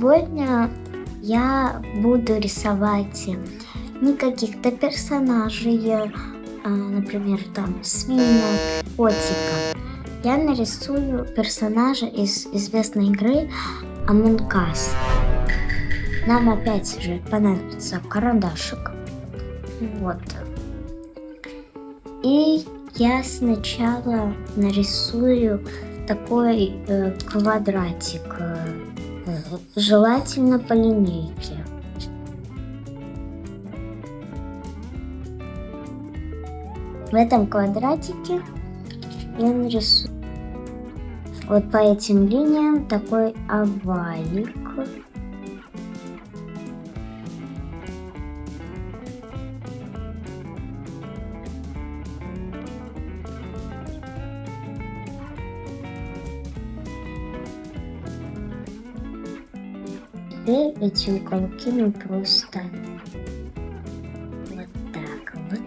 сегодня я буду рисовать не каких-то персонажей, например, там свинок, котиков. Я нарисую персонажа из известной игры Among Us. Нам опять же понадобится карандашик. Вот. И я сначала нарисую такой квадратик, желательно по линейке. В этом квадратике я нарисую вот по этим линиям такой овалик. Теперь эти уголки мы просто вот так вот.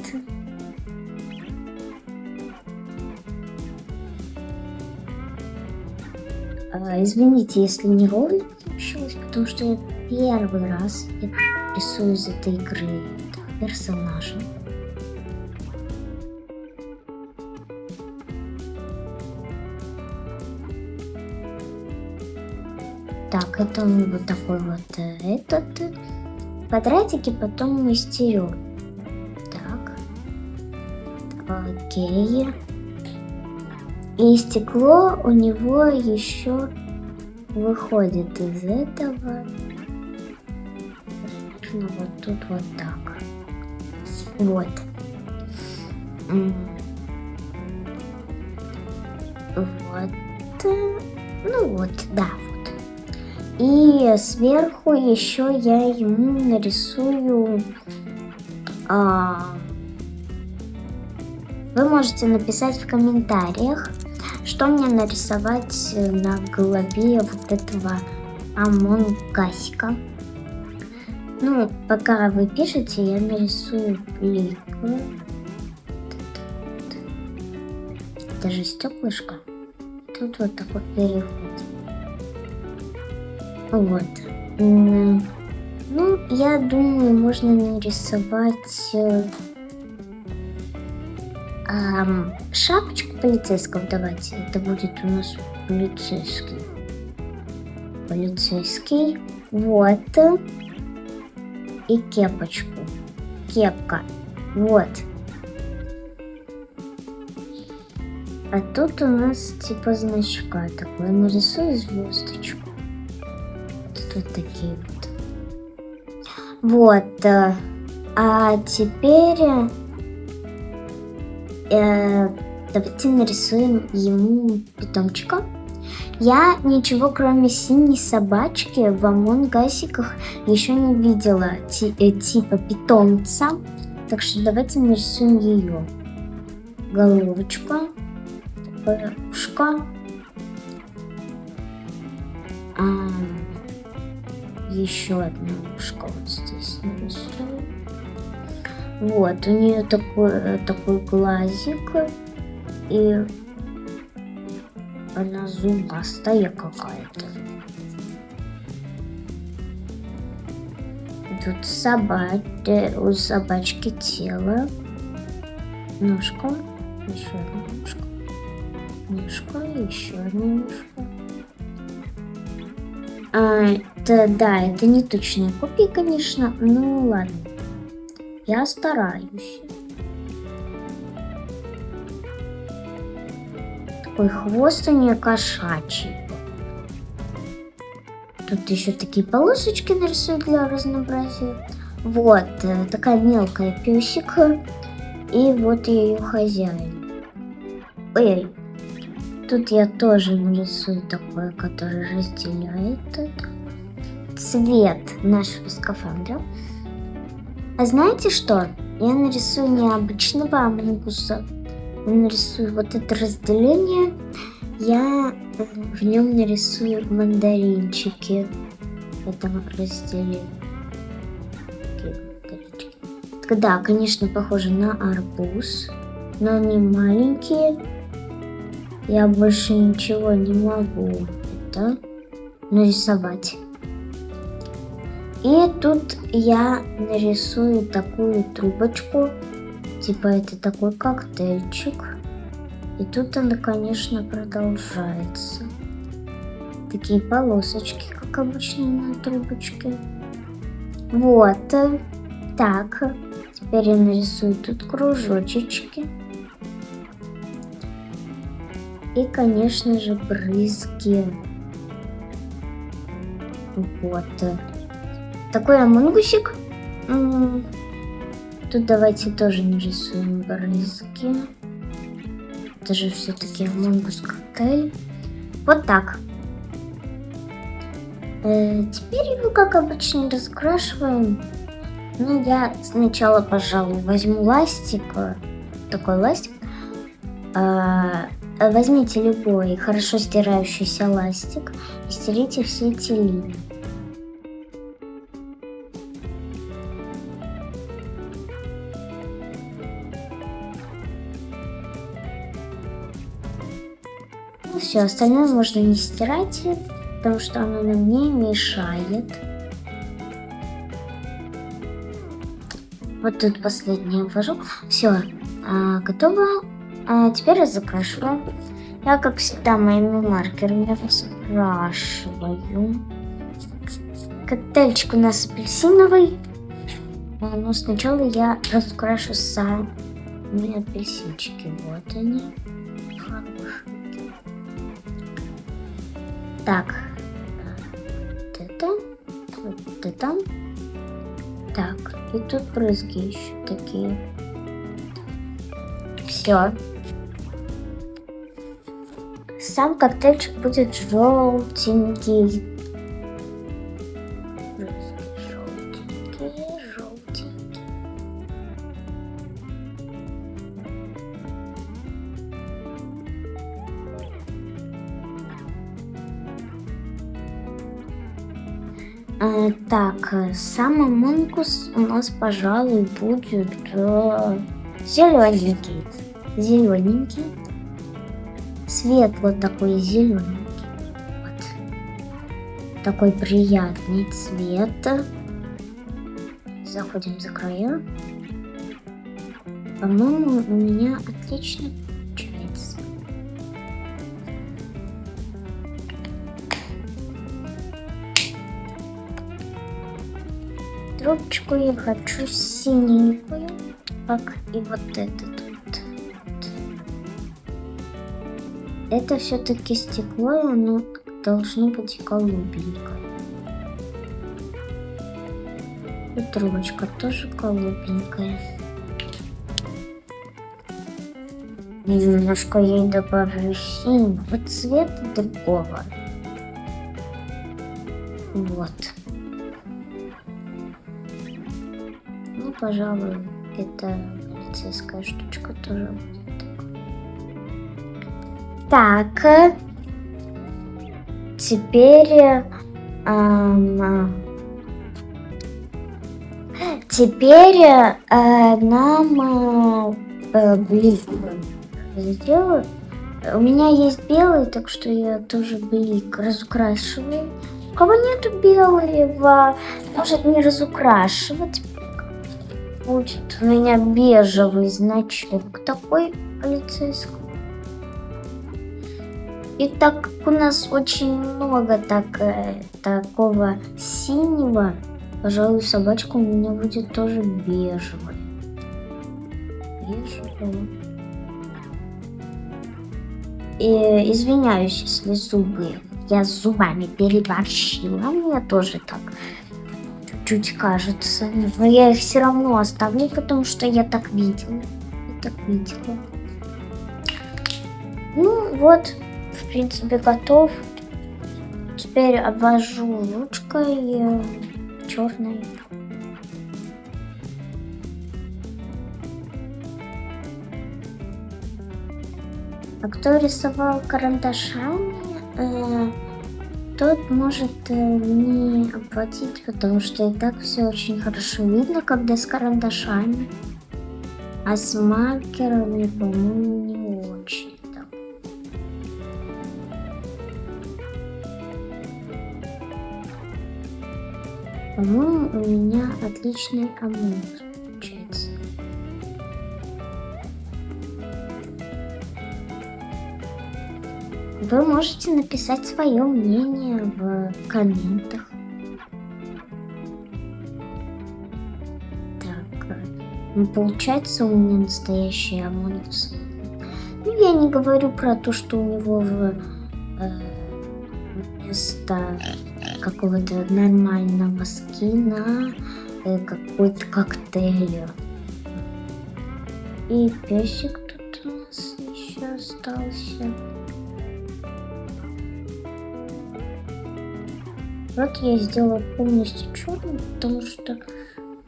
Извините, если не ровно получилось, потому что я первый раз рисую из этой игры персонажа. Так, это он вот такой вот этот. Квадратики потом мы стерем. Так. Окей. И стекло у него еще выходит из этого. Нужно вот тут вот так. Вот. Вот. Ну вот, да. И сверху еще я ему нарисую. Вы можете написать в комментариях, что мне нарисовать на голове вот этого Among Us. Ну, пока вы пишете, я нарисую плитку. Даже стеклышко. Тут вот такой переход. Вот. Ну, я думаю, можно нарисовать шапочку полицейского. Давайте, это будет у нас полицейский. Полицейский. Вот. И кепочку. Кепка. Вот. А тут у нас типа значка такой. Нарисую звездочку. Вот такие вот. Вот. А теперь давайте нарисуем ему питомчика. Я ничего кроме синей собачки в Among Us еще не видела типа питомца. Так что давайте нарисуем ее. Головочка. Такое ушко. Еще одно ушко вот здесь нарисую. Вот, у нее такой глазик. И она зубастая какая-то. Тут у собачки тело. Ножка. Еще одна ножка. Ножка, еще одна ножка. Это не точные копии, конечно, но ладно. Я стараюсь. Такой хвост у нее кошачий. Тут еще такие полосочки нарисую для разнообразия. Вот, такая мелкая песика. И вот ее хозяин. Ой, тут я тоже нарисую такое, которое разделяет цвет нашего скафандра. А знаете что? Я нарисую необычного Among Us. Я нарисую вот это разделение. Я в нем нарисую мандаринчики. Это разделение. Да, конечно, похоже на арбуз, но они маленькие. Я больше ничего не могу это нарисовать. И тут я нарисую такую трубочку, типа это такой коктейльчик. И тут она, конечно, продолжается. Такие полосочки, как обычно на трубочке. Вот. Так, теперь я нарисую тут кружочечки. И, конечно же, брызги. Вот. Такой амонгусик. Тут давайте тоже нарисуем брызги. Это же все-таки амонгус коктейль. Вот так. Теперь его, как обычно, раскрашиваем. Ну, я сначала, пожалуй, возьму ластик. Такой ластик. Возьмите любой хорошо стирающийся ластик и стерите все эти линии. Ну все, остальное можно не стирать, потому что оно нам не мешает. Вот тут последнее ввожу. Все, готово. Теперь я закрашиваю. Я, как всегда, моими маркерами раскрашиваю. Коктейльчик у нас апельсиновый. Но сначала я раскрашу сами апельсинчики. Вот они. Хорошие. Так. Вот это. Так. И тут брызги еще такие. Все. Сам коктейльчик будет желтенький. Желтенький. Так, сам амонгус у нас, пожалуй, будет зелененький. Зелененький. Светло такой зелененький. Вот. Такой приятный цвет. Заходим за края. По-моему, у меня отлично получается. Трубочку я хочу синенькую, как и вот этот. Это все-таки стекло, и оно должно быть голубенькое. И трубочка тоже голубенькая. Немножко ей добавлю синего цвета другого. Вот. Ну, пожалуй, эта полицейская штучка тоже будет. Так, теперь нам блик сделаю. У меня есть белый, так что я тоже блик разукрашиваю. У кого нету белого, может не разукрашивать. Будет у меня бежевый значок такой полицейский. И так как у нас очень много такого синего, пожалуй, собачка у меня будет тоже бежевая. Бежевая. И извиняюсь, если я с зубами переборщила, мне тоже так чуть-чуть кажется. Но я их все равно оставлю, потому что я так видела. Ну вот. В принципе, готов. Теперь обвожу ручкой черной. А кто рисовал карандашами, тот может не обводить, потому что и так все очень хорошо видно, когда с карандашами. А с маркерами, по-моему, не очень. По-моему, у меня отличный Амонг получается. Вы можете написать свое мнение в комментах. Так, получается у меня настоящий Among Us. Ну, я не говорю про то, что у него вместо какого-то нормального скина какой-то коктейль. И песик тут у нас еще остался. Вот я сделала полностью черным, потому что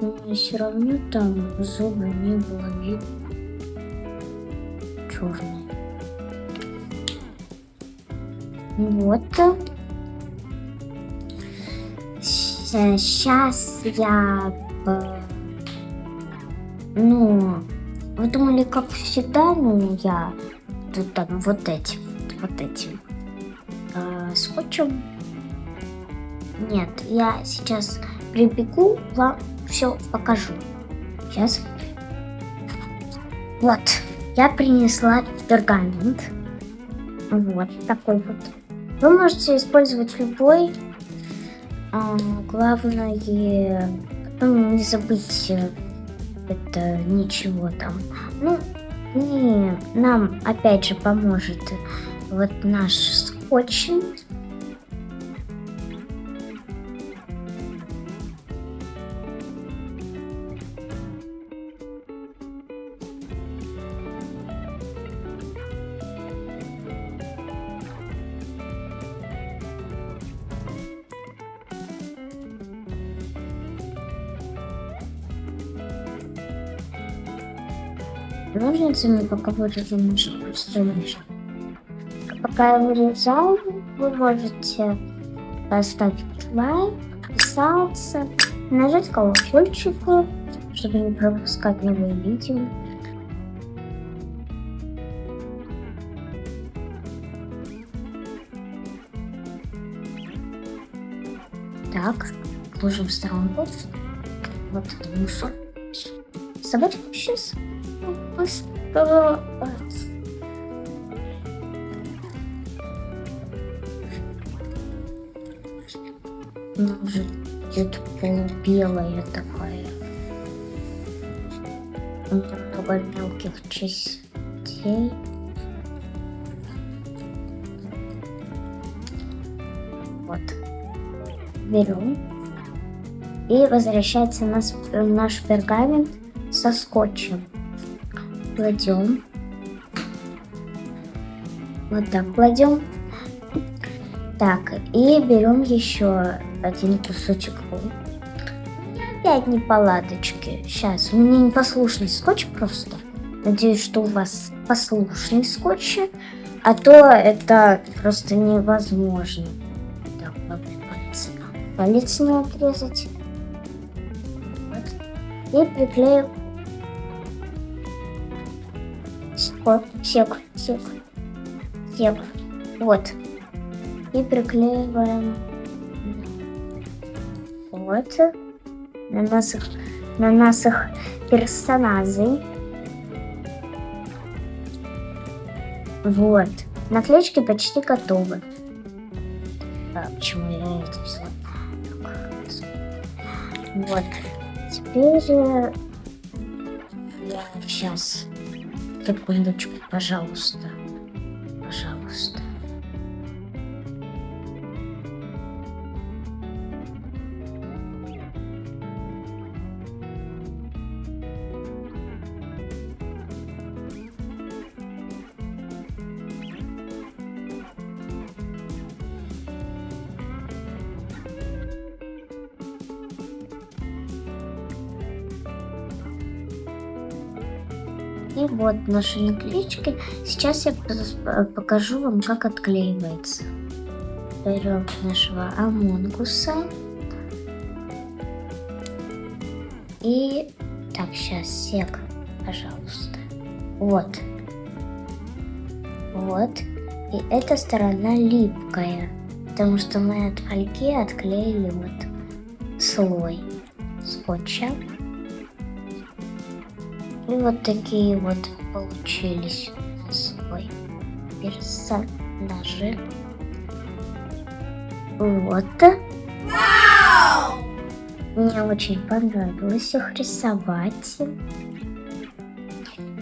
у меня все равно там зубы не было видно черные. Вот. Сейчас я вы думали, как всегда, я тут там вот этим скотчем. Нет, я сейчас прибегу, вам все покажу. Сейчас. Вот, я принесла пергамент. Вот такой вот. Вы можете использовать любой. Главное, потом не забыть это ничего там. И нам опять же поможет вот наш скотч. Ножницами пока вырежу нашу страничку. Пока я вырезаю, вы можете поставить лайк, подписаться, нажать колокольчик, чтобы не пропускать новые видео. Так, ложим в сторонку. Вот это мусор. Собачку сейчас. Уже где-то полубелая такая. Много мелких частей. Вот. Берем. И возвращается наш пергамент со скотчем. Кладем. Вот так кладем. Так, и берем еще один кусочек. Опять неполадочки. Сейчас, у меня непослушный скотч просто. Надеюсь, что у вас послушный скотч, а то это просто невозможно. Так, палец не отрезать. Вот. И приклею. Сек. Вот. И приклеиваем. Вот. На наших персонажей. Вот. Наклеечки почти готовы. Почему я это взяла? Вот. Теперь я сейчас. Секундочку, пожалуйста. И вот наши наклеечки. Сейчас я покажу вам, как отклеивается. Берем нашего Амонгуса. И так, сейчас сек, пожалуйста. Вот. И эта сторона липкая, потому что мы от фольги отклеили вот слой скотча. И вот такие вот получились свой персонажи. Вот. Мне очень понравилось их рисовать.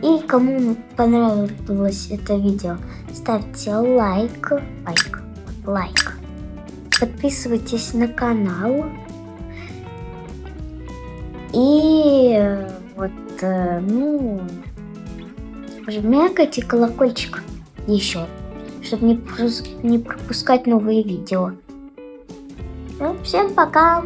И кому понравилось это видео, ставьте лайк. Подписывайтесь на канал. И вот, жмякайте колокольчик еще, чтобы не пропускать новые видео. Ну, всем пока!